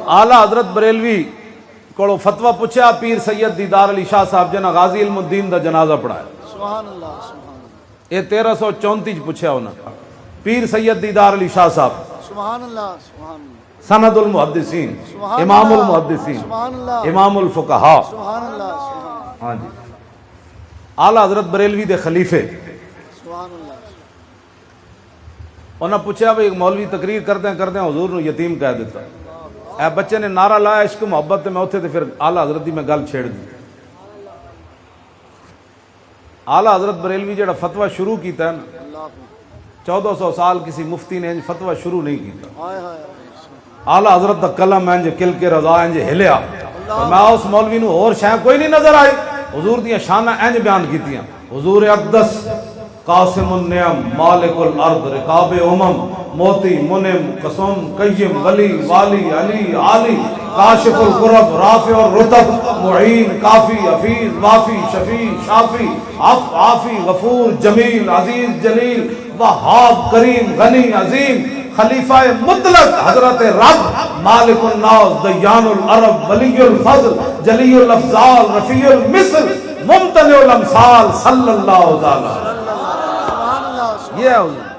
آلہ حضرت بریلوی کو فتویٰ پوچھا پیر سید دیدار علی شاہ صاحب جنہ غازی علم الدین دا جنازہ پڑھایا. سبحان اللہ سبحان اللہ یہ 1334 پوچھا انہوں. پیر سید دیدار علی شاہ صاحب سبحان اللہ سبحان اللہ سند المحدثین، سبحان امام اللہ، المحدثین، سبحان اللہ، امام الفقہاء. سبحان اللہ سبحان ہاں جی آلہ حضرت بریلوی دے خلیفے. سبحان اللہ انہوں نے پوچھا بھئی ایک مولوی تقریر کردیں حضور نے یتیم کہہ دیتا. اے بچے نے نعرہ لایا عشق محبت میں اتھے پھر آلہ حضرت دی میں گل چھیڑ دی. آلہ حضرت بریلوی جڑا فتویٰ شروع کیتا ہے نا، اللہ 1400 سال کسی مفتی نے انج فتویٰ شروع نہیں کیتا. ہائے ہائے آلہ حضرت دا قلم انج کل کے رضا انج ہلیا. میں اس مولوی نو اور شے کوئی نہیں نظر آئی. حضور دیاں شانہ انج بیان کیتیاں. حضور اقدس قاسم النعم مالک الارض رقاب موتی منم قسم قیم ولی والی علی عالی کاشف القرب رافع الرتب معین کافی حفیظ وافی شفیع شافی عافی غفور جمیل عزیز جلیل وہاب کریم غنی عظیم خلیفہ مطلق حضرت رب مالک الناس دیان العرب ولی الفضل جلی الافضال رفیع المثل ممتنع الامثال صلی اللہ علیہ وسلم. یہ ہے حضور.